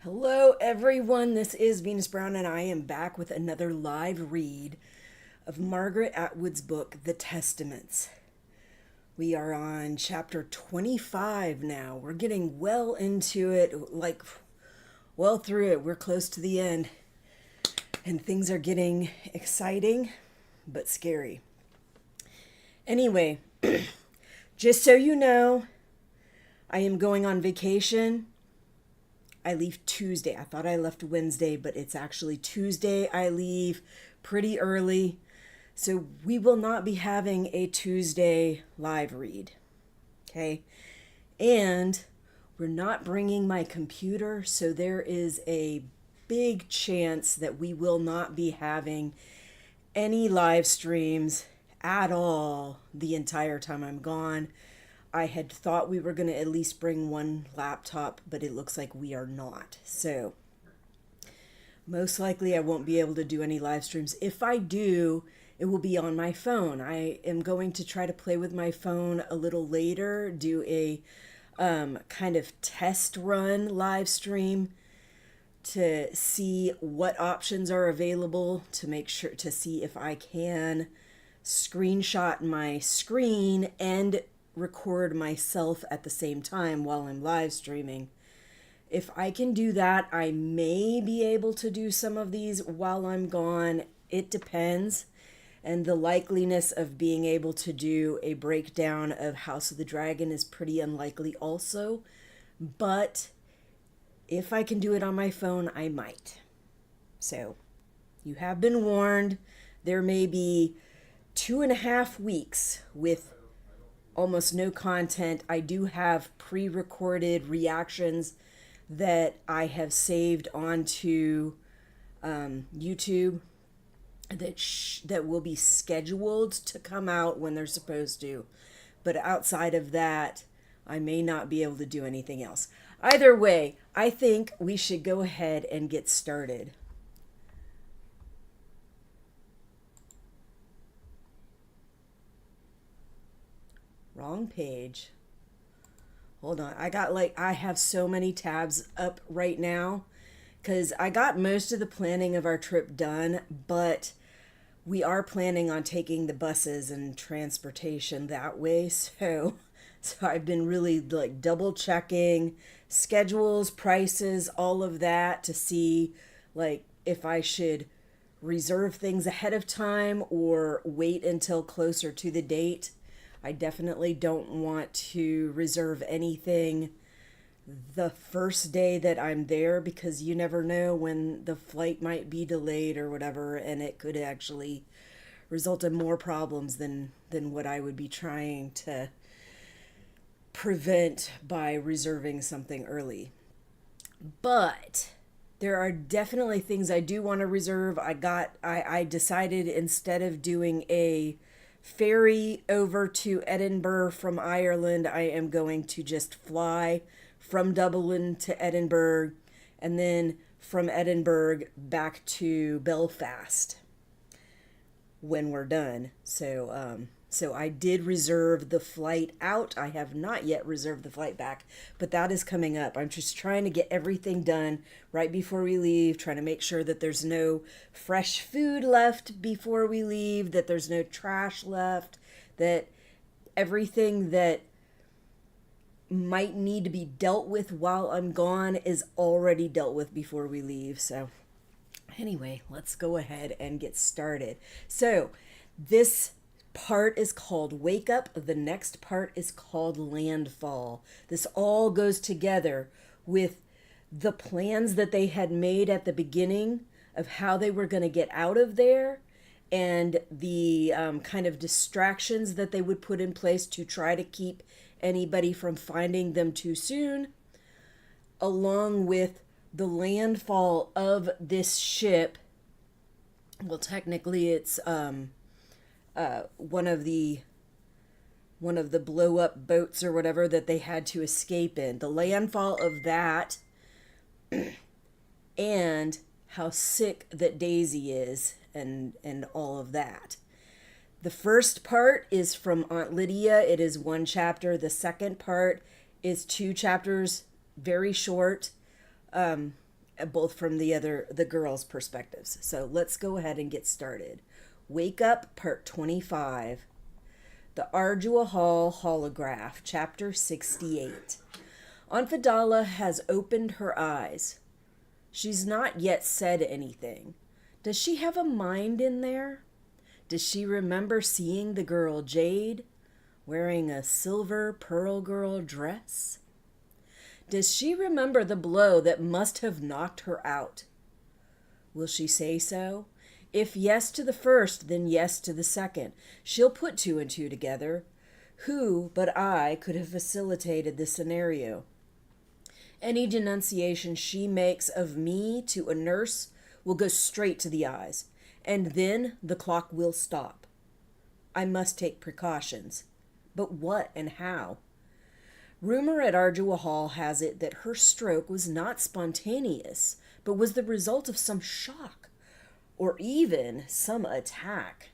Hello, everyone. This is Venus Brown, and I am back with another live read of Margaret Atwood's book, The Testaments. We are on chapter 25 now. We're getting well into it, well through it. We're close to the end, and things are getting exciting but scary. Anyway, just so you know, I am going on vacation. I leave Tuesday. I thought I left Wednesday, but it's actually Tuesday. I leave pretty early. So we will not be having a Tuesday live read. Okay? And we're not bringing my computer, so there is a big chance that we will not be having any live streams at all the entire time I'm gone. I had thought we were going to at least bring one laptop, but it looks like we are not. So most likely I won't be able to do any live streams. If I do, it will be on my phone. I am going to try to play with my phone a little later, do a kind of test run live stream to see what options are available, to make sure to see if I can screenshot my screen and record myself at the same time while I'm live streaming. If I can do that, I may be able to do some of these while I'm gone. It depends. And the likeliness of being able to do a breakdown of House of the Dragon is pretty unlikely also. But if I can do it on my phone, I might. So you have been warned. There may be 2.5 weeks with almost no content. I do have pre-recorded reactions that I have saved onto YouTube that will be scheduled to come out when they're supposed to. But outside of that, I may not be able to do anything else. Either way, I think we should go ahead and get started. Wrong page. Hold on. I have so many tabs up right now because I got most of the planning of our trip done, but we are planning on taking the buses and transportation that way. So I've been really double checking schedules, prices, all of that to see if I should reserve things ahead of time or wait until closer to the date. I definitely don't want to reserve anything the first day that I'm there because you never know when the flight might be delayed or whatever, and it could actually result in more problems than what I would be trying to prevent by reserving something early. But there are definitely things I do want to reserve. I decided instead of doing a ferry over to Edinburgh from Ireland, I am going to just fly from Dublin to Edinburgh and then from Edinburgh back to Belfast when we're done. So I did reserve the flight out. I have not yet reserved the flight back, but that is coming up. I'm just trying to get everything done right before we leave, trying to make sure that there's no fresh food left before we leave, that there's no trash left, that everything that might need to be dealt with while I'm gone is already dealt with before we leave. So anyway, let's go ahead and get started. So this part is called Wake Up. The next part is called Landfall. This all goes together with the plans that they had made at the beginning of how they were going to get out of there and the kind of distractions that they would put in place to try to keep anybody from finding them too soon, along with the landfall of this ship. Well, technically it's one of the blow up boats or whatever that they had to escape in. The landfall of that and how sick that Daisy is and all of that. The first part is from Aunt Lydia. It is 1 chapter. The second part is 2 chapters, very short. both from the girls' perspectives. So let's go ahead and get started. Wake Up, Part 25. The Ardua Hall Holograph, Chapter 68. Aunt Vidala has opened her eyes. She's not yet said anything. Does she have a mind in there? Does she remember seeing the girl Jade wearing a silver pearl girl dress? Does she remember the blow that must have knocked her out? Will she say so? If yes to the first, then yes to the second. She'll put two and two together. Who but I could have facilitated the scenario? Any denunciation she makes of me to a nurse will go straight to the eyes, and then the clock will stop. I must take precautions. But what and how? Rumor at Ardua Hall has it that her stroke was not spontaneous, but was the result of some shock, or even some attack.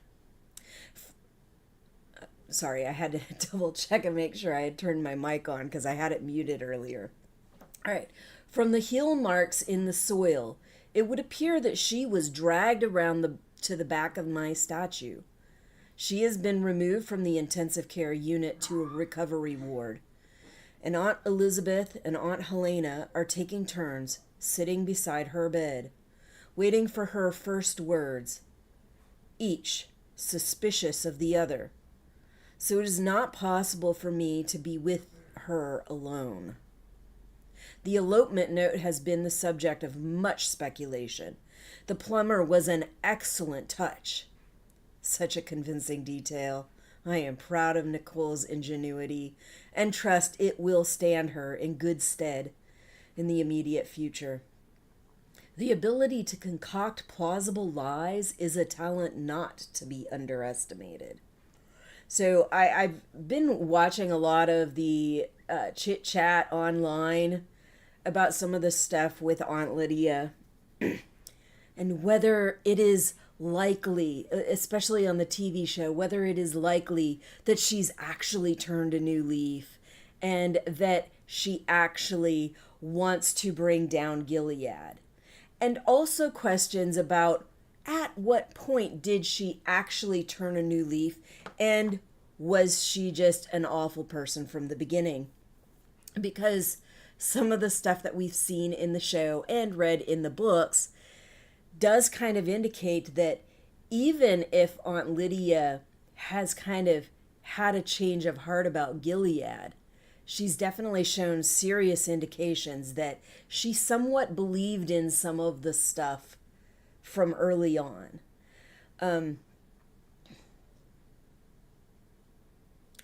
Sorry, I had to double check and make sure I had turned my mic on because I had it muted earlier. All right. From the heel marks in the soil, it would appear that she was dragged around to the back of my statue. She has been removed from the intensive care unit to a recovery ward. And Aunt Elizabeth and Aunt Helena are taking turns sitting beside her bed, waiting for her first words, each suspicious of the other. So it is not possible for me to be with her alone. The elopement note has been the subject of much speculation. The plumber was an excellent touch. Such a convincing detail. I am proud of Nicole's ingenuity and trust it will stand her in good stead in the immediate future. The ability to concoct plausible lies is a talent not to be underestimated. So I've been watching a lot of the chit-chat online about some of the stuff with Aunt Lydia and whether it is likely, especially on the TV show, whether it is likely that she's actually turned a new leaf and that she actually wants to bring down Gilead. And also questions about at what point did she actually turn a new leaf, and was she just an awful person from the beginning? Because some of the stuff that we've seen in the show and read in the books does kind of indicate that even if Aunt Lydia has kind of had a change of heart about Gilead, she's definitely shown serious indications that she somewhat believed in some of the stuff from early on.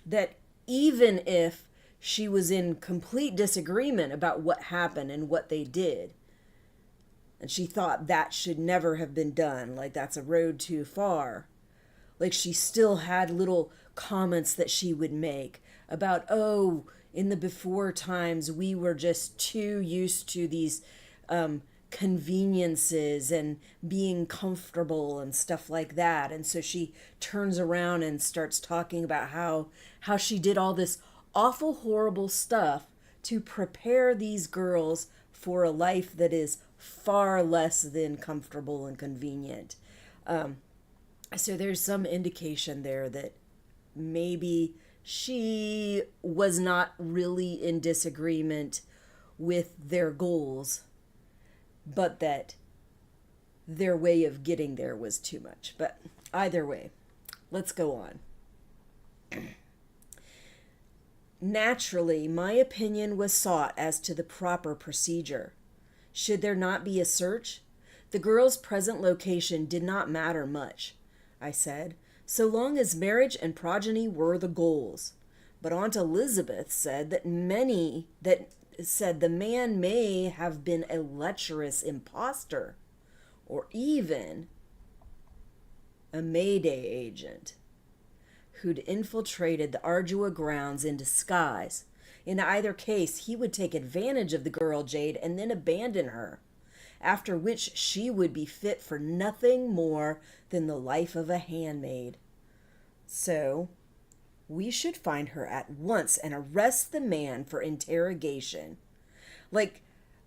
That even if she was in complete disagreement about what happened and what they did, and she thought that should never have been done, like that's a road too far. Like she still had little comments that she would make about, oh, in the before times, we were just too used to these conveniences and being comfortable and stuff like that. And so she turns around and starts talking about how she did all this awful, horrible stuff to prepare these girls for a life that is far less than comfortable and convenient. So there's some indication there that maybe she was not really in disagreement with their goals, but that their way of getting there was too much. But either way, let's go on. Naturally, my opinion was sought as to the proper procedure. Should there not be a search? The girl's present location did not matter much, I said, so long as marriage and progeny were the goals. But Aunt Elizabeth said the man may have been a lecherous impostor, or even a Mayday agent who'd infiltrated the Ardua grounds in disguise. In either case, he would take advantage of the girl Jade and then abandon her, after which she would be fit for nothing more than the life of a handmaid. So, we should find her at once and arrest the man for interrogation. Like,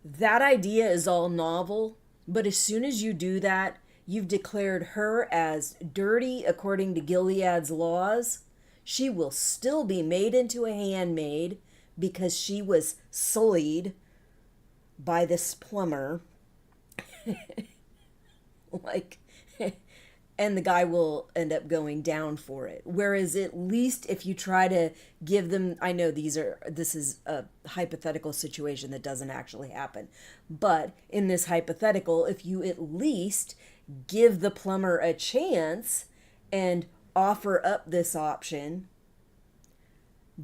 That idea is all novel, but as soon as you do that, you've declared her as dirty according to Gilead's laws. She will still be made into a handmaid because she was sullied by this plumber. like and the guy will end up going down for it. Whereas at least if you try to give them, I know this is a hypothetical situation that doesn't actually happen, but in this hypothetical, if you at least give the plumber a chance and offer up this option,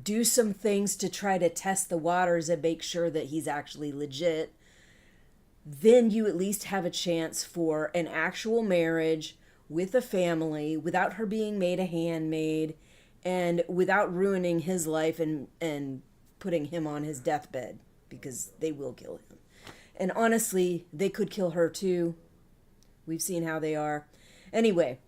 do some things to try to test the waters and make sure that he's actually legit, then you at least have a chance for an actual marriage with a family without her being made a handmaid and without ruining his life and putting him on his deathbed, because they will kill him. And honestly, they could kill her too. We've seen how they are. Anyway,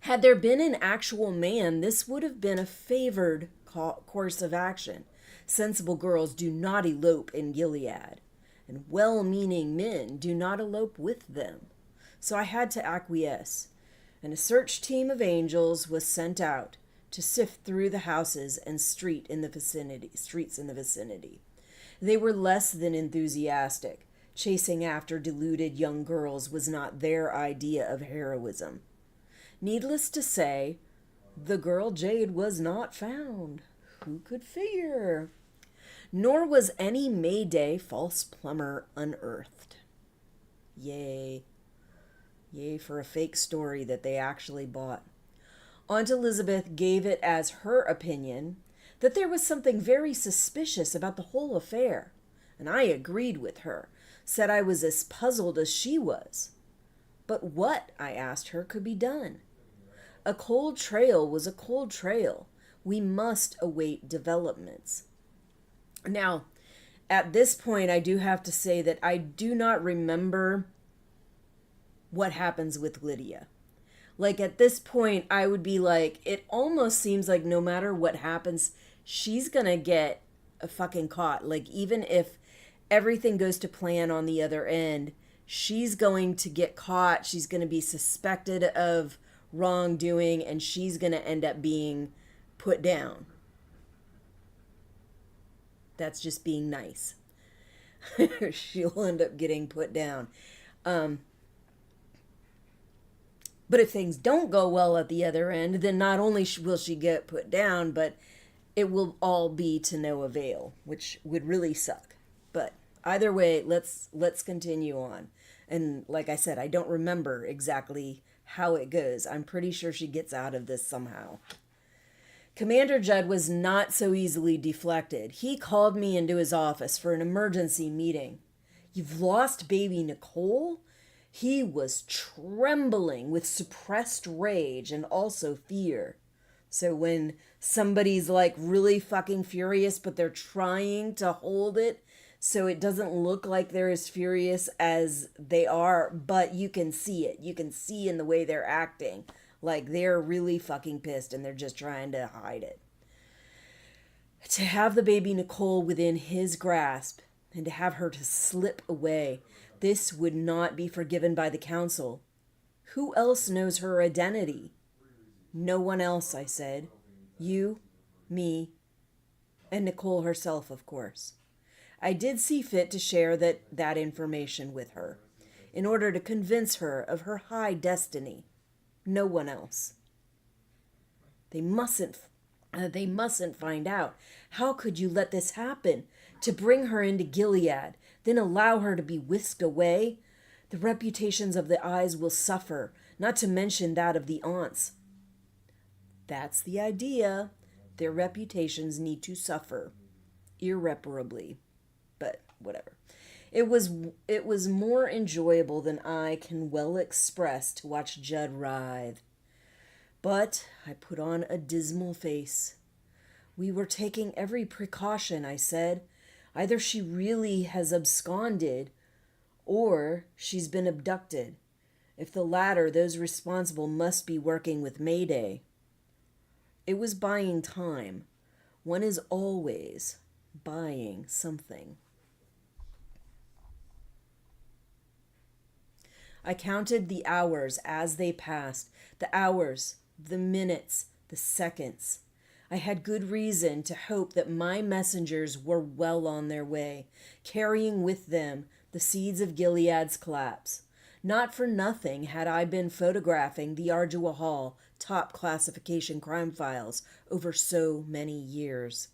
had there been an actual man, this would have been a favored course of action. Sensible girls do not elope in Gilead, and well-meaning men do not elope with them. So I had to acquiesce, and a search team of angels was sent out to sift through the houses and streets in the vicinity. They were less than enthusiastic. Chasing after deluded young girls was not their idea of heroism. Needless to say, the girl Jade was not found. Who could figure? Nor was any Mayday false plumber unearthed. Yay. Yay for a fake story that they actually bought. Aunt Elizabeth gave it as her opinion that there was something very suspicious about the whole affair, and I agreed with her, said I was as puzzled as she was. But what, I asked her, could be done? A cold trail was a cold trail. We must await developments. Now, at this point, I do have to say that I do not remember what happens with Lydia. Like, at this point, I would be like, it almost seems like no matter what happens, she's gonna get fucking caught. Like, even if everything goes to plan on the other end, she's going to get caught. She's going to be suspected of wrongdoing, and she's going to end up being put down. That's just being nice. She'll end up getting put down. But if things don't go well at the other end, then not only will she get put down, but it will all be to no avail, which would really suck. But either way, let's continue on. And like I said, I don't remember exactly how it goes. I'm pretty sure she gets out of this somehow. Commander Judd was not so easily deflected. He called me into his office for an emergency meeting. "You've lost baby Nicole?" He was trembling with suppressed rage and also fear. So when somebody's like really fucking furious, but they're trying to hold it so it doesn't look like they're as furious as they are, but you can see it. You can see in the way they're acting. Like they're really fucking pissed and they're just trying to hide it. To have the baby Nicole within his grasp and to have her to slip away, this would not be forgiven by the council. Who else knows her identity? No one else, I said. You, me, and Nicole herself, of course. I did see fit to share that information with her, in order to convince her of her high destiny. No one else. They mustn't find out. How could you let this happen? To bring her into Gilead, then allow her to be whisked away? The reputations of the eyes will suffer, not to mention that of the aunts. That's the idea. Their reputations need to suffer irreparably. But whatever. It was more enjoyable than I can well express to watch Judd writhe. But I put on a dismal face. We were taking every precaution, I said. Either she really has absconded, or she's been abducted. If the latter, those responsible must be working with Mayday. It was buying time. One is always buying something. I counted the hours as they passed, the hours, the minutes, the seconds. I had good reason to hope that my messengers were well on their way, carrying with them the seeds of Gilead's collapse. Not for nothing had I been photographing the Ardua Hall top classification crime files over so many years.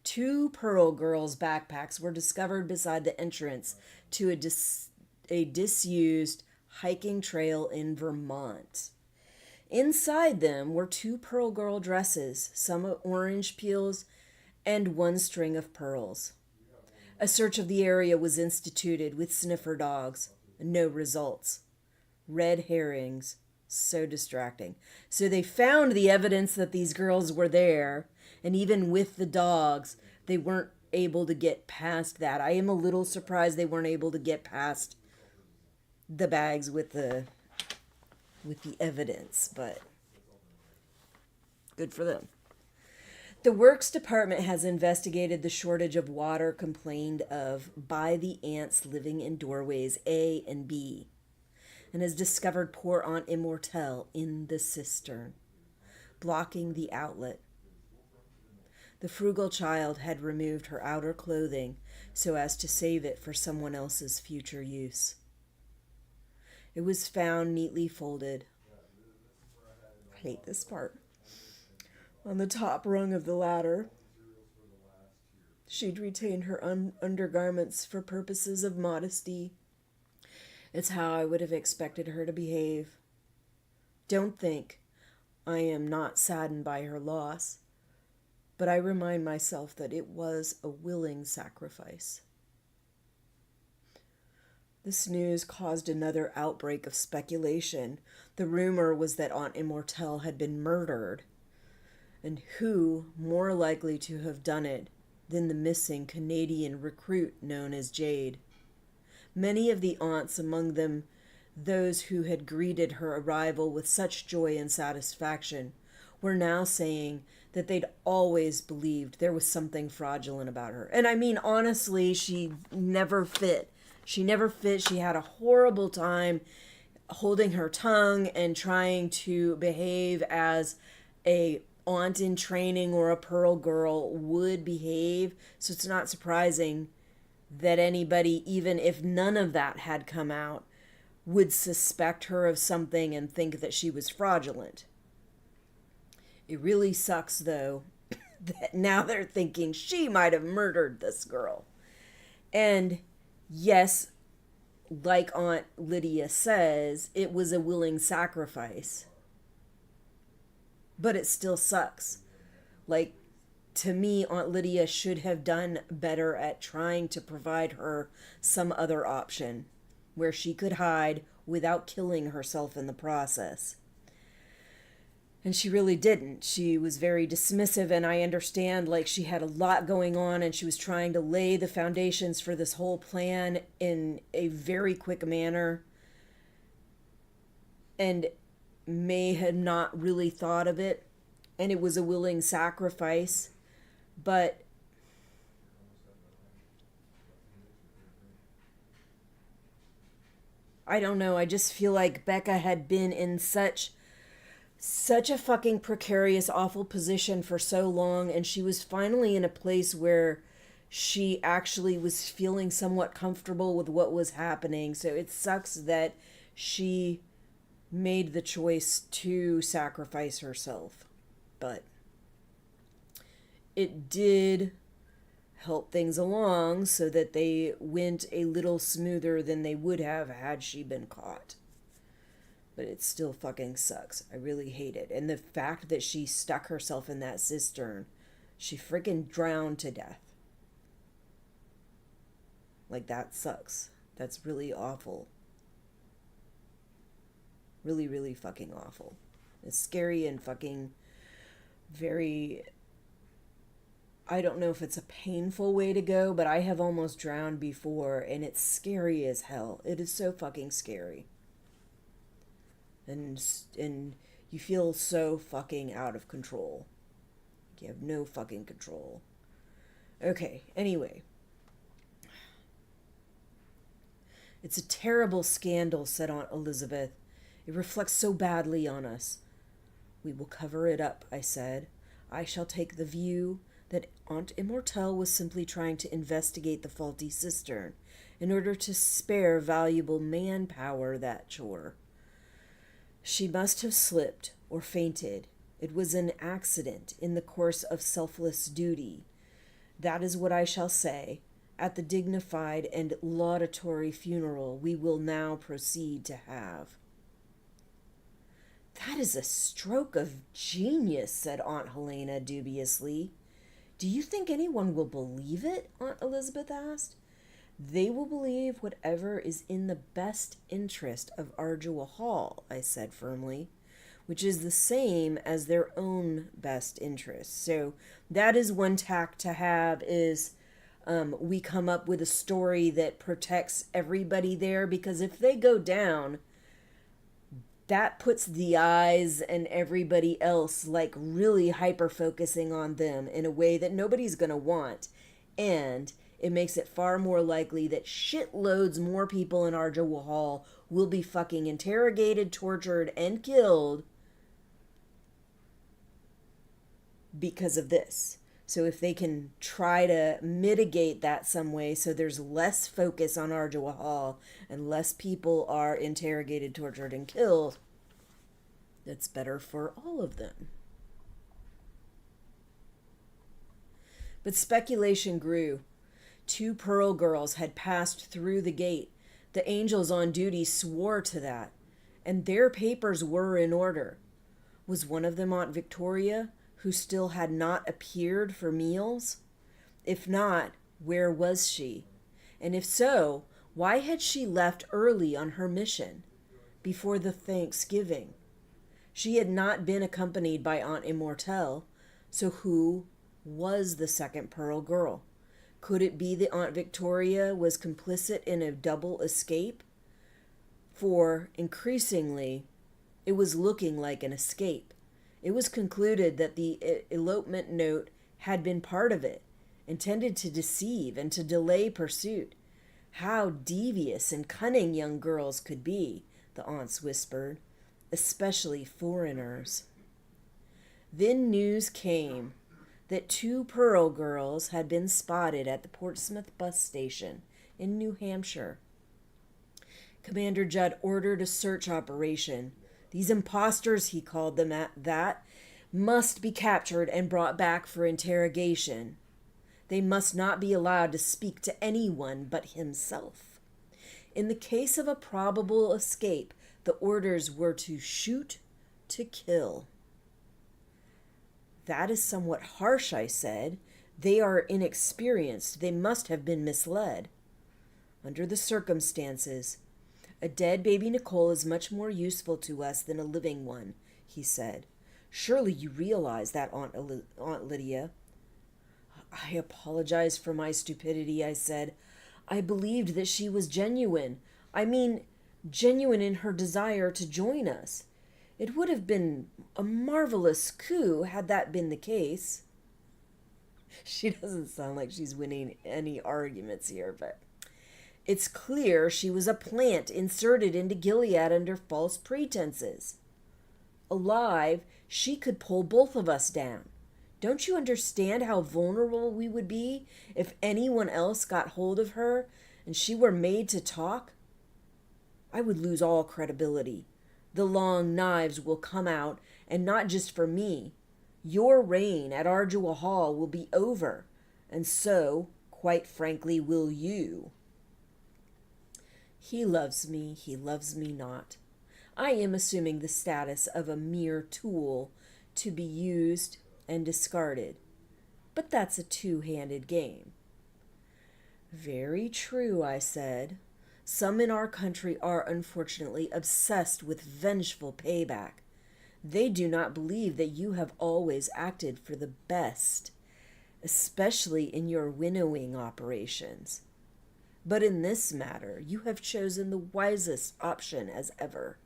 2 Pearl Girls' backpacks were discovered beside the entrance to a disused hiking trail in Vermont. Inside them were 2 Pearl Girl dresses, some orange peels, and 1 string of pearls. A search of the area was instituted with sniffer dogs. No results. Red herrings. So distracting. So they found the evidence that these girls were there, and even with the dogs, they weren't able to get past that. I am a little surprised they weren't able to get past the bags with the evidence, but good for them. The Works Department has investigated the shortage of water complained of by the ants living in doorways A and B, and has discovered poor Aunt Immortelle in the cistern, blocking the outlet. The frugal child had removed her outer clothing so as to save it for someone else's future use. It was found neatly folded. I hate this part. On the top rung of the ladder. She'd retained her undergarments for purposes of modesty. It's how I would have expected her to behave. Don't think I am not saddened by her loss, but I remind myself that it was a willing sacrifice. This news caused another outbreak of speculation. The rumor was that Aunt Immortelle had been murdered, and who more likely to have done it than the missing Canadian recruit known as Jade? Many of the aunts, among them those who had greeted her arrival with such joy and satisfaction, were now saying that they'd always believed there was something fraudulent about her. And I mean, honestly, she never fit. She had a horrible time holding her tongue and trying to behave as a aunt in training or a Pearl Girl would behave. So it's not surprising that anybody, even if none of that had come out, would suspect her of something and think that she was fraudulent. It really sucks, though, that now they're thinking she might have murdered this girl. And yes, like Aunt Lydia says, it was a willing sacrifice. But it still sucks. Like, to me, Aunt Lydia should have done better at trying to provide her some other option where she could hide without killing herself in the process. And she really didn't. She was very dismissive, and I understand, like, she had a lot going on, and she was trying to lay the foundations for this whole plan in a very quick manner, and may have not really thought of it, and it was a willing sacrifice, but I don't know, I just feel like Becca had been in such a fucking precarious, awful position for so long, and she was finally in a place where she actually was feeling somewhat comfortable with what was happening. So it sucks that she made the choice to sacrifice herself. But it did help things along so that they went a little smoother than they would have had she been caught. But it still fucking sucks. I really hate it. And the fact that she stuck herself in that cistern, she freaking drowned to death. Like, that sucks. That's really awful. Really, really fucking awful. It's scary and fucking very... I don't know if it's a painful way to go, but I have almost drowned before, and it's scary as hell. It is so fucking scary. And you feel so fucking out of control. You have no fucking control. Okay, anyway. It's a terrible scandal, said Aunt Elizabeth. It reflects so badly on us. We will cover it up, I said. I shall take the view that Aunt Immortelle was simply trying to investigate the faulty cistern in order to spare valuable manpower that chore. She must have slipped or fainted. It was an accident in the course of selfless duty. That is what I shall say at the dignified and laudatory funeral we will now proceed to have. That is a stroke of genius, said Aunt Helena dubiously. Do you think anyone will believe it? Aunt Elizabeth asked. They will believe whatever is in the best interest of Ardua Hall, I said firmly, which is the same as their own best interests. So that is one tack to have, is we come up with a story that protects everybody there, because if they go down, that puts the eyes and everybody else like really hyper focusing on them in a way that nobody's going to want. And it makes it far more likely that shitloads more people in Ardua Hall will be fucking interrogated, tortured, and killed because of this. So if they can try to mitigate that some way so there's less focus on Ardua Hall and less people are interrogated, tortured, and killed, that's better for all of them. But speculation grew. 2 Pearl girls had passed through the gate. The angels on duty swore to that, and their papers were in order. Was one of them Aunt Victoria, who still had not appeared for meals? If not, where was she? And if so, why had she left early on her mission, before the Thanksgiving? She had not been accompanied by Aunt Immortelle, so who was the second Pearl girl? Could it be that Aunt Victoria was complicit in a double escape? For, increasingly, it was looking like an escape. It was concluded that the elopement note had been part of it, intended to deceive and to delay pursuit. How devious and cunning young girls could be, the aunts whispered, especially foreigners. Then news came that 2 Pearl girls had been spotted at the Portsmouth bus station in New Hampshire. Commander Judd ordered a search operation. These impostors, he called them that, must be captured and brought back for interrogation. They must not be allowed to speak to anyone but himself. In the case of a probable escape, the orders were to shoot to kill. That is somewhat harsh, I said. They are inexperienced. They must have been misled. Under the circumstances, a dead baby Nicole is much more useful to us than a living one, he said. Surely you realize that, Aunt Lydia. I apologize for my stupidity, I said. I believed that she was genuine. I mean, genuine in her desire to join us. It would have been a marvelous coup had that been the case. She doesn't sound like she's winning any arguments here, but it's clear she was a plant inserted into Gilead under false pretenses. Alive, she could pull both of us down. Don't you understand how vulnerable we would be if anyone else got hold of her and she were made to talk? I would lose all credibility. The long knives will come out, and not just for me. Your reign at Ardua Hall will be over, and so, quite frankly, will you. He loves me not. I am assuming the status of a mere tool to be used and discarded. But that's a two-handed game. Very true, I said. Some in our country are unfortunately obsessed with vengeful payback. They do not believe that you have always acted for the best, especially in your winnowing operations. But in this matter, you have chosen the wisest option as ever.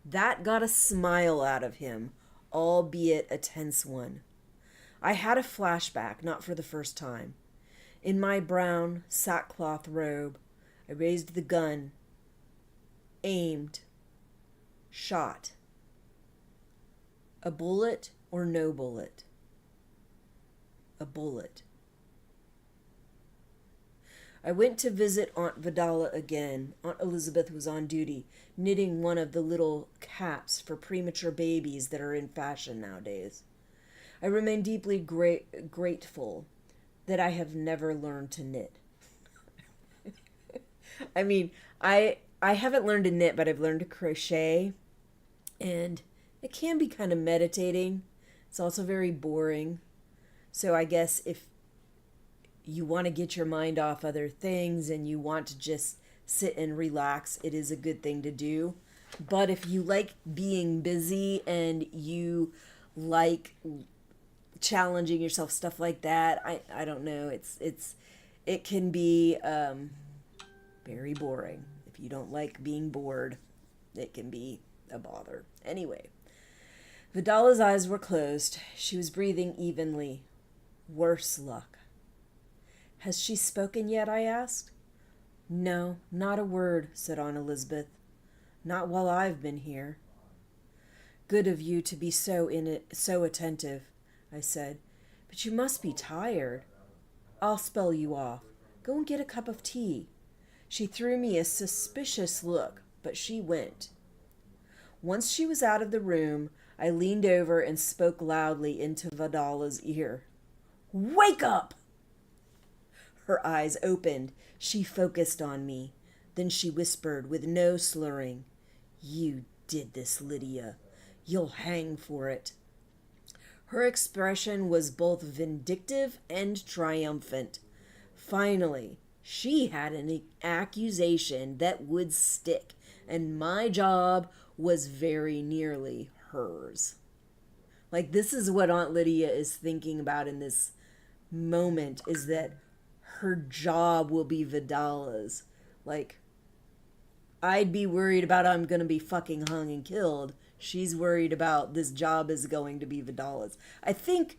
That got a smile out of him, albeit a tense one. I had a flashback, not for the first time. In my brown sackcloth robe, I raised the gun, aimed, shot. A bullet or no bullet? A bullet. I went to visit Aunt Vidala again. Aunt Elizabeth was on duty, knitting one of the little caps for premature babies that are in fashion nowadays. I remain deeply grateful that I have never learned to knit. I mean, I haven't learned to knit, but I've learned to crochet, and it can be kind of meditating. It's also very boring. So I guess if you want to get your mind off other things and you want to just sit and relax, it is a good thing to do. But if you like being busy and you like challenging yourself, stuff like that, I don't know, it can be very boring. If you don't like being bored, it can be a bother. Anyway, Vidala's eyes were closed. She was breathing evenly. Worse luck. Has she spoken yet? I asked. No, not a word, said Aunt Elizabeth. Not while I've been here. Good of you to be so attentive, I said. But you must be tired. I'll spell you off. Go and get a cup of tea. She threw me a suspicious look, but she went. Once she was out of the room, I leaned over and spoke loudly into Vidala's ear. Wake up! Her eyes opened. She focused on me. Then she whispered with no slurring, You did this, Lydia. You'll hang for it. Her expression was both vindictive and triumphant. Finally, she had an accusation that would stick, and my job was very nearly hers. Like, this is what Aunt Lydia is thinking about in this moment, is that her job will be Vidala's. Like, I'd be worried about I'm going to be fucking hung and killed. She's worried about this job is going to be Vidala's. I think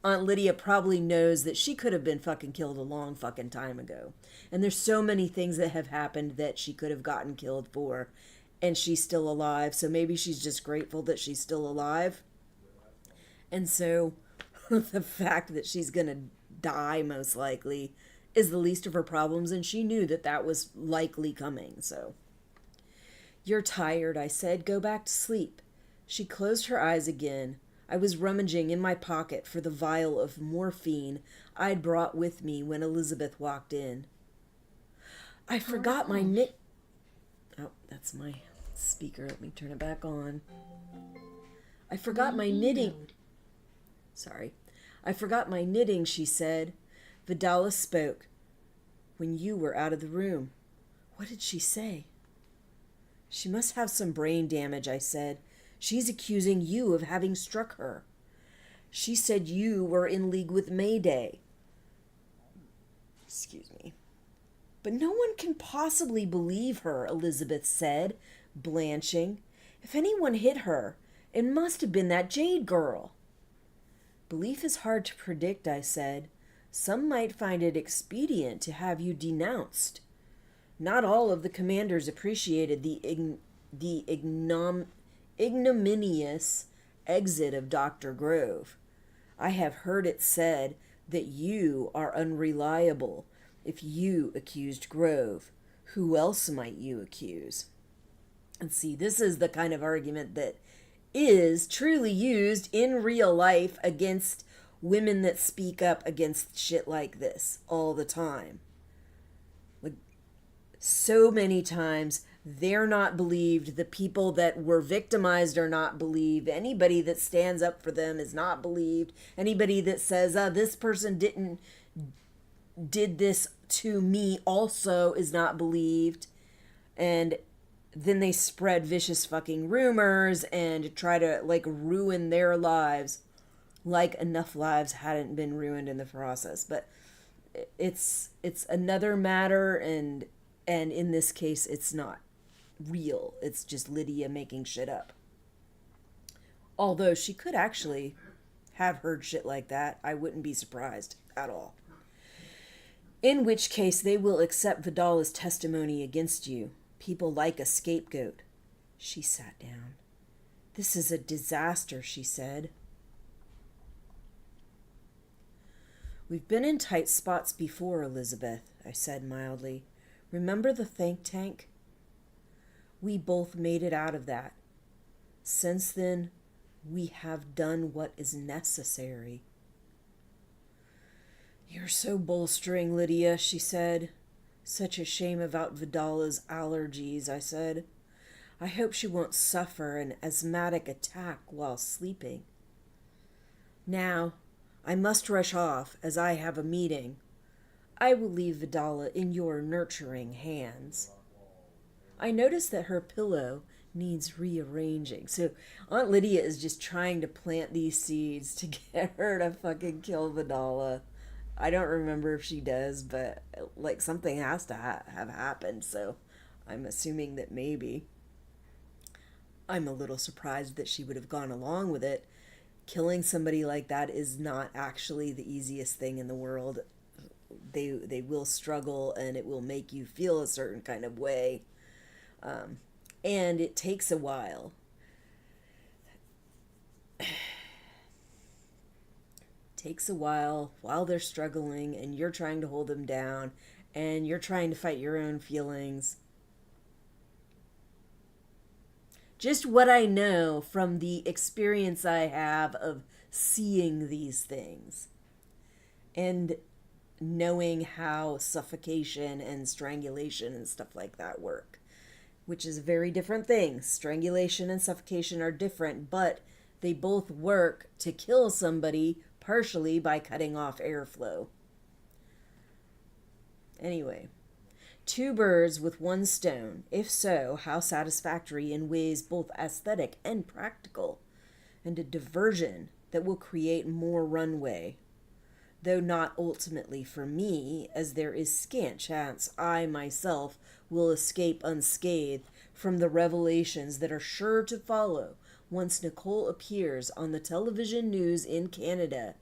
Aunt Lydia probably knows that she could have been fucking killed a long fucking time ago. And there's so many things that have happened that she could have gotten killed for, and she's still alive. So maybe she's just grateful that she's still alive. And so the fact that she's going to die most likely is the least of her problems, and she knew that that was likely coming. So, you're tired, I said. Go back to sleep. She closed her eyes again. I was rummaging in my pocket for the vial of morphine I'd brought with me when Elizabeth walked in. I forgot my knit... Oh, that's my speaker. Let me turn it back on. I forgot my knitting... Sorry. I forgot my knitting, she said. Vidala spoke. When you were out of the room. What did she say? She must have some brain damage, I said. She's accusing you of having struck her. She said you were in league with Mayday. Excuse me. But no one can possibly believe her, Elizabeth said, blanching. If anyone hit her, it must have been that Jade girl. Belief is hard to predict, I said. Some might find it expedient to have you denounced. Not all of the commanders appreciated the ignominious exit of Dr. Grove. I have heard it said that you are unreliable. If you accused Grove, who else might you accuse? And see, this is the kind of argument that is truly used in real life against women that speak up against shit like this all the time. Like, so many times they're not believed. The people that were victimized are not believed. Anybody that stands up for them is not believed. Anybody that says, this person did this to me also is not believed. And then they spread vicious fucking rumors and try to ruin their lives, like enough lives hadn't been ruined in the process. But it's another matter, and in this case it's not real. It's just Lydia making shit up. Although she could actually have heard shit like that. I wouldn't be surprised at all. In which case they will accept Vidala's testimony against you. People like a scapegoat. She sat down. This is a disaster, she said. We've been in tight spots before, Elizabeth, I said mildly. Remember the think tank? We both made it out of that. Since then, we have done what is necessary. You're so bolstering, Lydia, she said. Such a shame about Vidala's allergies, I said. I hope she won't suffer an asthmatic attack while sleeping. Now, I must rush off, as I have a meeting. I will leave Vidala in your nurturing hands. I noticed that her pillow needs rearranging. So Aunt Lydia is just trying to plant these seeds to get her to fucking kill Vidala. I don't remember if she does, but like something has to have happened, so I'm assuming that maybe. I'm a little surprised that she would have gone along with it. Killing somebody like that is not actually the easiest thing in the world. They will struggle, and it will make you feel a certain kind of way. And it takes a while. Takes a while they're struggling, and you're trying to hold them down, and you're trying to fight your own feelings. Just what I know from the experience I have of seeing these things and knowing how suffocation and strangulation and stuff like that work, which is a very different thing. Strangulation and suffocation are different, but they both work to kill somebody partially by cutting off airflow. Anyway, two birds with one stone. If so, how satisfactory in ways both aesthetic and practical, and a diversion that will create more runway. Though not ultimately for me, as there is scant chance I myself will escape unscathed from the revelations that are sure to follow once Nicole appears on the television news in Canada,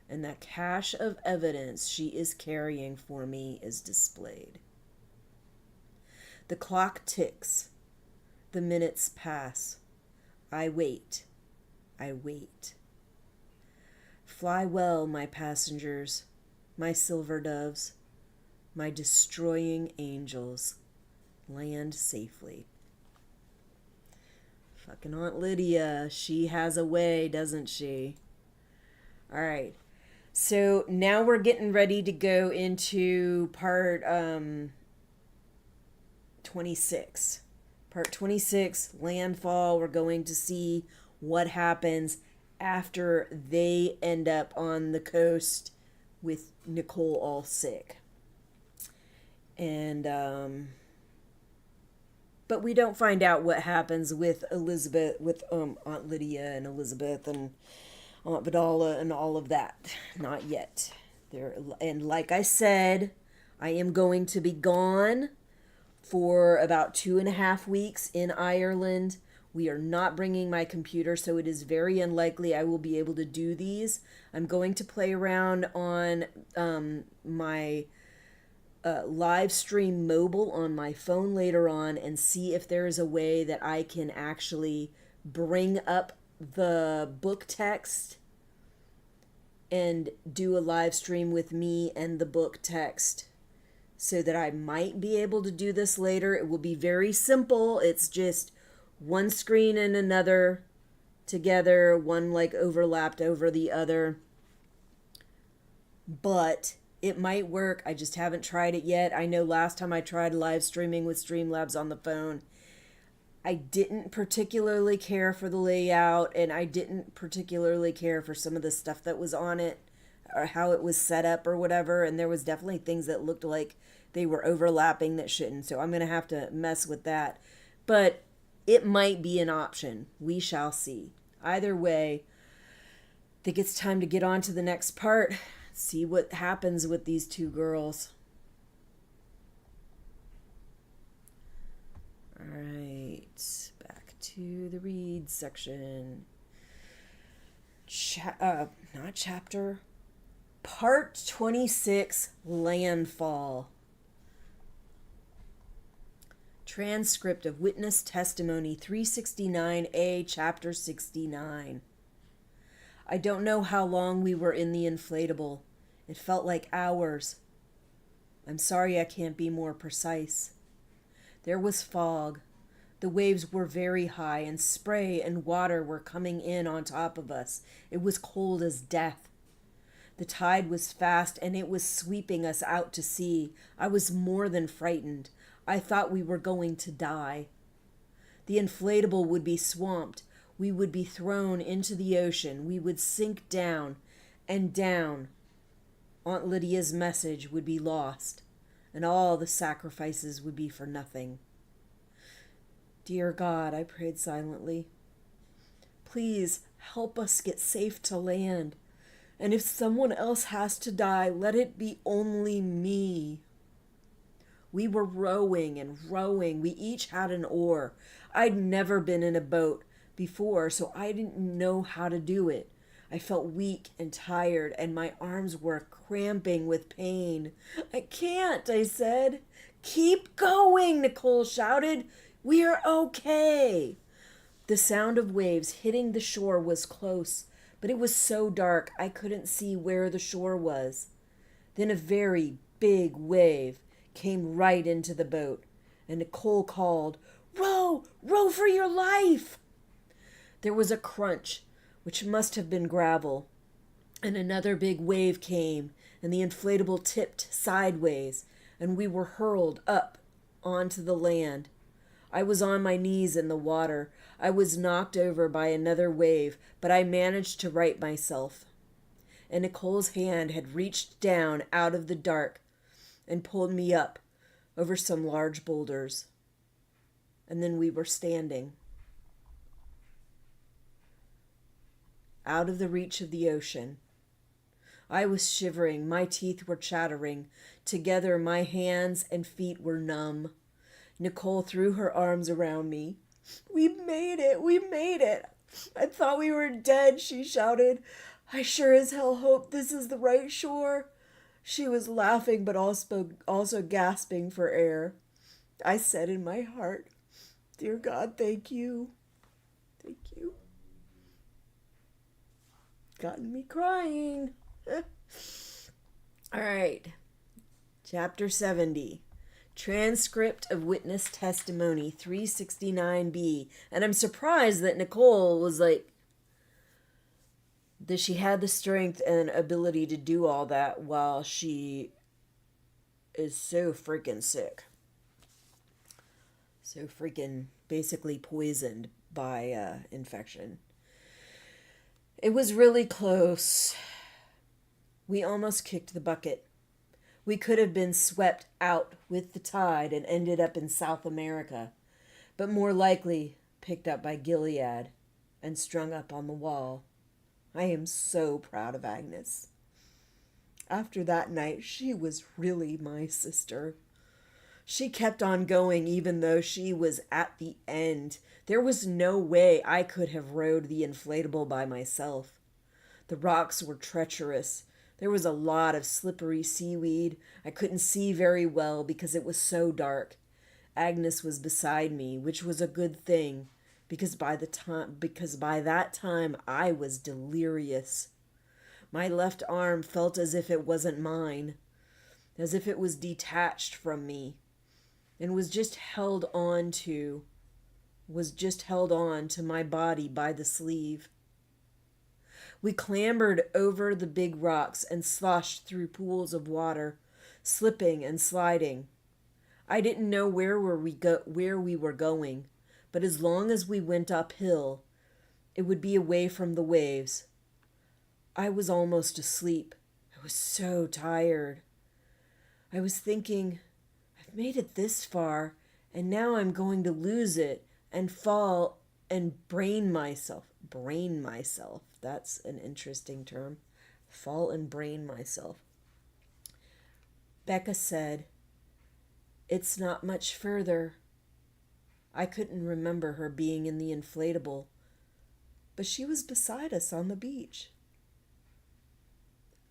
and that cache of evidence she is carrying for me is displayed. The clock ticks. The minutes pass. I wait. I wait. Fly well, my passengers, my silver doves, my destroying angels. Land safely. Fucking Aunt Lydia, she has a way, doesn't she? All right. So now we're getting ready to go into part 26. Part 26, Landfall. We're going to see what happens after they end up on the coast with Nicole all sick. And, but we don't find out what happens with Elizabeth, with Aunt Lydia and Elizabeth and Aunt Vidala and all of that. Not yet. And like I said, I am going to be gone for about 2.5 weeks in Ireland. We are not bringing my computer, so it is very unlikely I will be able to do these. I'm going to play around on my live stream mobile on my phone later on and see if there is a way that I can actually bring up the book text and do a live stream with me and the book text, so that I might be able to do this later. It will be very simple. It's just one screen and another together, one like overlapped over the other. But it might work. I just haven't tried it yet. I know last time I tried live streaming with Streamlabs on the phone, I didn't particularly care for the layout, and I didn't particularly care for some of the stuff that was on it, or how it was set up or whatever, and there was definitely things that looked like they were overlapping that shouldn't, so I'm going to have to mess with that. But it might be an option. We shall see. Either way, I think it's time to get on to the next part, see what happens with these two girls. All right, back to the read section. Not chapter. Part 26, Landfall. Transcript of Witness Testimony 369A, Chapter 69. I don't know how long we were in the inflatable. It felt like hours. I'm sorry I can't be more precise. There was fog. The waves were very high, and spray and water were coming in on top of us. It was cold as death. The tide was fast, and it was sweeping us out to sea. I was more than frightened. I thought we were going to die. The inflatable would be swamped. We would be thrown into the ocean. We would sink down and down. Aunt Lydia's message would be lost, and all the sacrifices would be for nothing. Dear God, I prayed silently, please help us get safe to land. And if someone else has to die, let it be only me. We were rowing and rowing. We each had an oar. I'd never been in a boat before, so I didn't know how to do it. I felt weak and tired, and my arms were cramping with pain. I can't, I said. Keep going, Nicole shouted. We're okay. The sound of waves hitting the shore was close, but it was so dark I couldn't see where the shore was. Then a very big wave came right into the boat, and Nicole called, "Row! Row for your life!" There was a crunch, which must have been gravel, and another big wave came, and the inflatable tipped sideways, and we were hurled up onto the land. I was on my knees in the water. I was knocked over by another wave, but I managed to right myself. And Nicole's hand had reached down out of the dark and pulled me up over some large boulders. And then we were standing out of the reach of the ocean. I was shivering. My teeth were chattering. Together, my hands and feet were numb. Nicole threw her arms around me. "We made it! We made it! I thought we were dead," she shouted. "I sure as hell hope this is the right shore." She was laughing but also gasping for air. I said in my heart, "Dear God, thank you. Thank you." Gotten me crying. All right. Chapter 70. Transcript of Witness Testimony 369B. And I'm surprised that Nicole was like, that she had the strength and ability to do all that while she is so freaking sick. So freaking basically poisoned by infection. It was really close. We almost kicked the bucket. We could have been swept out with the tide and ended up in South America, but more likely picked up by Gilead and strung up on the wall. I am so proud of Agnes. After that night, she was really my sister. She kept on going even though she was at the end. There was no way I could have rowed the inflatable by myself. The rocks were treacherous. There was a lot of slippery seaweed. I couldn't see very well because it was so dark. Agnes was beside me, which was a good thing, because by that time I was delirious. My left arm felt as if it wasn't mine, as if it was detached from me, and was just held on to my body by the sleeve. We clambered over the big rocks and sloshed through pools of water, slipping and sliding. I didn't know where we were going, but as long as we went uphill, it would be away from the waves. I was almost asleep. I was so tired. I was thinking, I've made it this far, and now I'm going to lose it and fall and brain myself. Brain myself. That's an interesting term. Fall and brain myself. Becca said, "It's not much further." I couldn't remember her being in the inflatable, but she was beside us on the beach.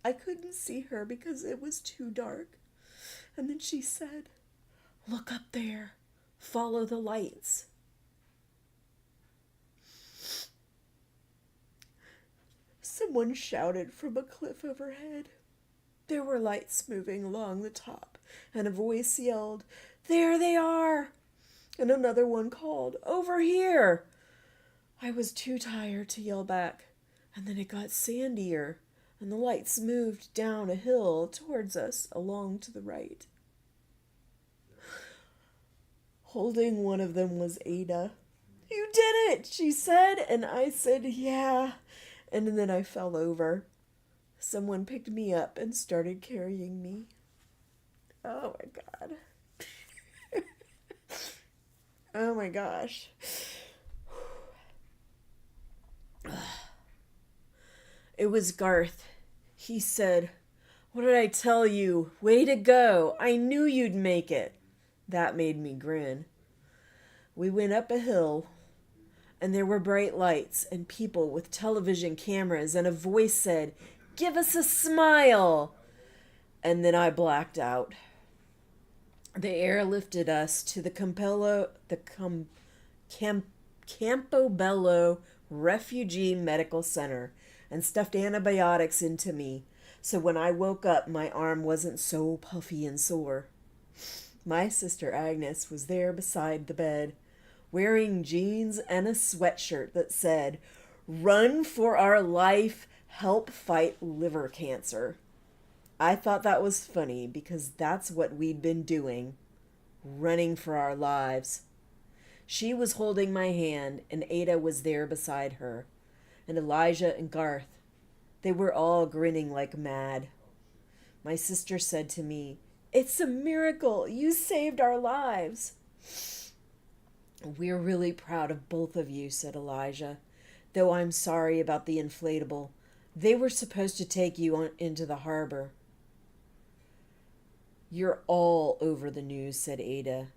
I couldn't see her because it was too dark. And then she said, "Look up there. Follow the lights." Someone shouted from a cliff overhead. There were lights moving along the top, and a voice yelled, "There they are!" And another one called, "Over here!" I was too tired to yell back, and then it got sandier, and the lights moved down a hill towards us along to the right. Holding one of them was Ada. "You did it," she said, and I said, "Yeah," and then I fell over. Someone picked me up and started carrying me. Oh my God. Oh my gosh. It was Garth. He said, "What did I tell you? Way to go. I knew you'd make it." That made me grin. We went up a hill, and there were bright lights and people with television cameras, and a voice said, "Give us a smile." And then I blacked out. The air lifted us to the Campobello Refugee Medical Center and stuffed antibiotics into me, so when I woke up, my arm wasn't so puffy and sore. My sister Agnes was there beside the bed, wearing jeans and a sweatshirt that said, "Run for our life, help fight liver cancer." I thought that was funny because that's what we'd been doing, running for our lives. She was holding my hand, and Ada was there beside her, and Elijah and Garth. They were all grinning like mad. My sister said to me, "It's a miracle. You saved our lives." "We're really proud of both of you," said Elijah, "though I'm sorry about the inflatable. They were supposed to take you into the harbor." "You're all over the news," said Ada.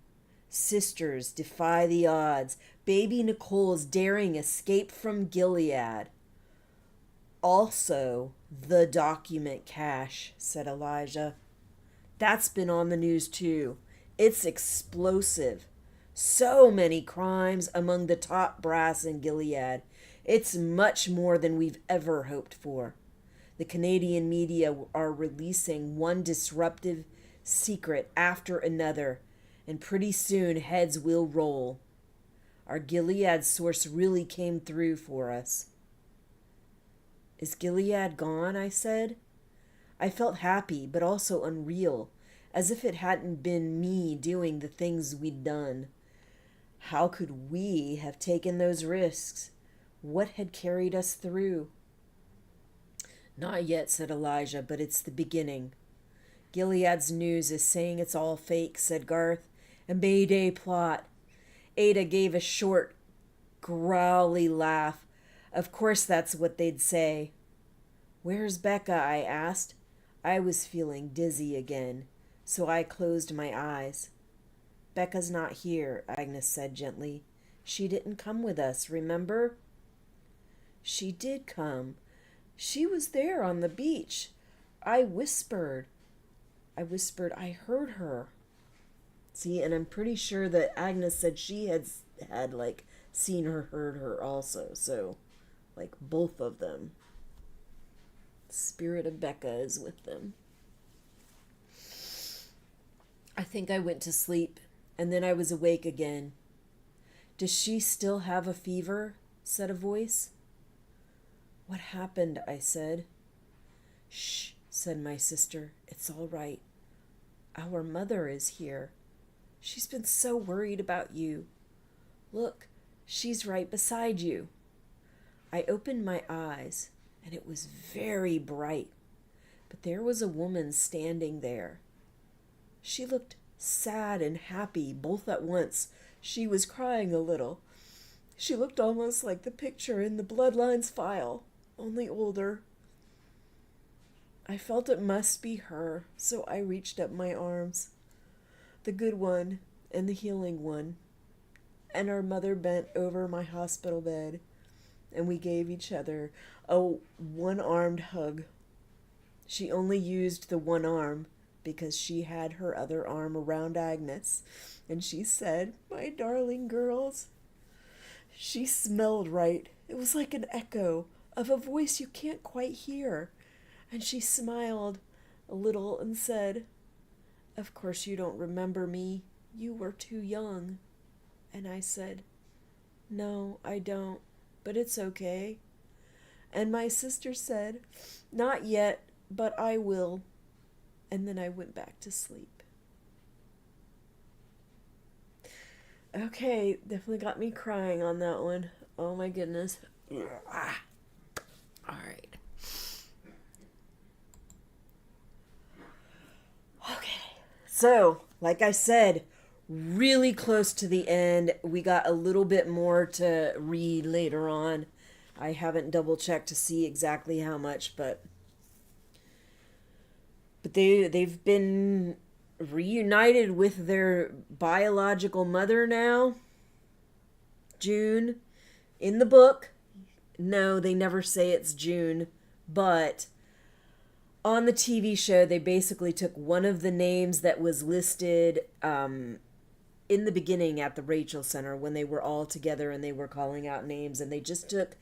"Sisters defy the odds. Baby Nicole's daring escape from Gilead." "Also, the document cache," said Elijah. "That's been on the news too. It's explosive. So many crimes among the top brass in Gilead. It's much more than we've ever hoped for. The Canadian media are releasing one disruptive secret after another, and pretty soon heads will roll. Our Gilead source really came through for us." "Is Gilead gone?" I said. I felt happy, but also unreal, as if it hadn't been me doing the things we'd done. How could we have taken those risks? What had carried us through? "Not yet," said Elijah, "but it's the beginning." "Gilead's news is saying it's all fake," said Garth. "A Mayday plot." Ada gave a short, growly laugh. Of course that's what they'd say. "Where's Becca?" I asked. I was feeling dizzy again, so I closed my eyes. "Becca's not here," Agnes said gently. "She didn't come with us, remember?" "She did come. She was there on the beach. I whispered, I heard her." See, and I'm pretty sure that Agnes said she had seen her, heard her also. So, both of them. The spirit of Becca is with them. I think I went to sleep, and then I was awake again. "Does she still have a fever?" said a voice. "What happened?" I said. "Shh," said my sister. "It's all right. Our mother is here. She's been so worried about you. Look, she's right beside you." I opened my eyes, and it was very bright, but there was a woman standing there. She looked sad and happy both at once. She was crying a little. She looked almost like the picture in the Bloodlines file, only older. I felt it must be her, so I reached up my arms. The good one and the healing one. And our mother bent over my hospital bed, and we gave each other a one-armed hug. She only used the one arm because she had her other arm around Agnes. And she said, "My darling girls." She smelled right. It was like an echo of a voice you can't quite hear. And she smiled a little and said, "Of course you don't remember me. You were too young." And I said, "No, I don't, but it's okay." And my sister said, "Not yet, but I will." And then I went back to sleep. Okay, definitely got me crying on that one. Oh my goodness. All right. Okay. So, like I said, really close to the end. We got a little bit more to read later on. I haven't double checked to see exactly how much, but they've been reunited with their biological mother now. June. In the book, no, they never say it's June, but on the TV show, they basically took one of the names that was listed in the beginning at the Rachel Center when they were all together and they were calling out names, and they just took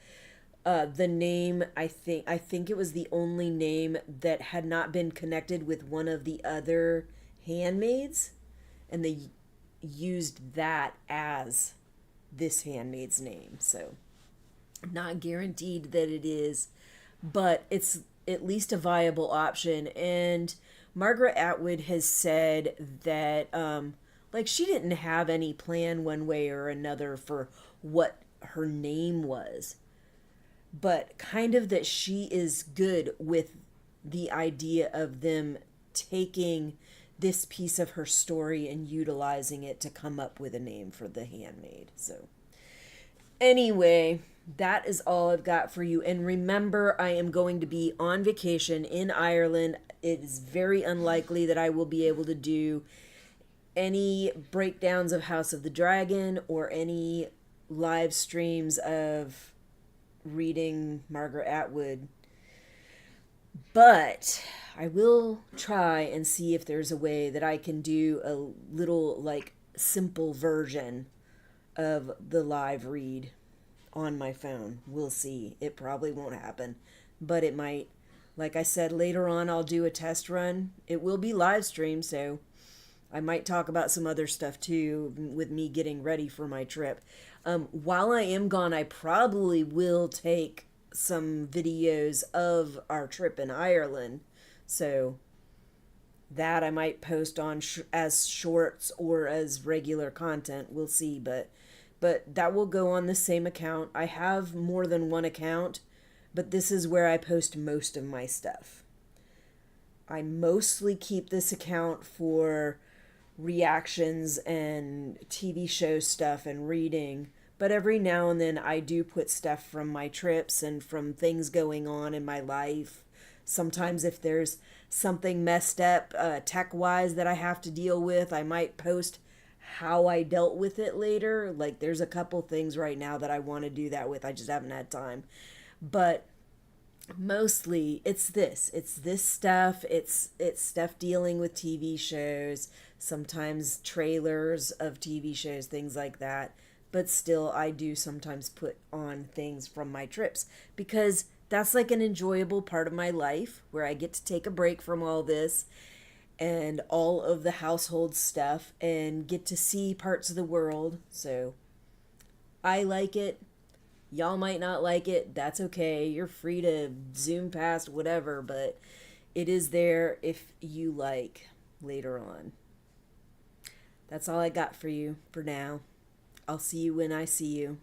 the name. I think it was the only name that had not been connected with one of the other handmaids, and they used that as this handmaid's name. So not guaranteed that it is, but it's at least a viable option. And Margaret Atwood has said that like she didn't have any plan one way or another for what her name was, but kind of that she is good with the idea of them taking this piece of her story and utilizing it to come up with a name for the handmaid. So anyway, that is all I've got for you. And remember, I am going to be on vacation in Ireland. It is very unlikely that I will be able to do any breakdowns of House of the Dragon or any live streams of reading Margaret Atwood. But I will try and see if there's a way that I can do a little, like, simple version of the live read on my phone. We'll see. It probably won't happen, but it might. Like I said, later on I'll do a test run. It will be live streamed, so I might talk about some other stuff too with me getting ready for my trip. While I am gone, I probably will take some videos of our trip in Ireland. So that I might post on as shorts or as regular content. We'll see, but that will go on the same account. I have more than one account, but this is where I post most of my stuff. I mostly keep this account for reactions and TV show stuff and reading, but every now and then I do put stuff from my trips and from things going on in my life. Sometimes if there's something messed up tech-wise that I have to deal with, I might post how I dealt with it later. Like there's a couple things right now that I want to do that with. I just haven't had time. But mostly it's this stuff. It's stuff dealing with TV shows, sometimes trailers of TV shows, things like that. But still, I do sometimes put on things from my trips because that's like an enjoyable part of my life where I get to take a break from all this and all of the household stuff and get to see parts of the world. So I like it. Y'all might not like it. That's okay. You're free to zoom past whatever, but it is there if you like later on. That's all I got for you for now. I'll see you when I see you.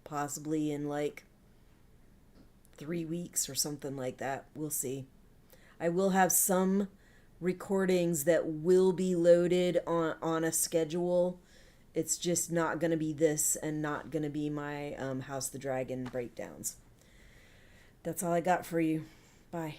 Possibly in like 3 weeks or something like that. We'll see. I will have some recordings that will be loaded on a schedule. It's just not going to be this and not going to be my House the Dragon breakdowns. That's all I got for you. Bye.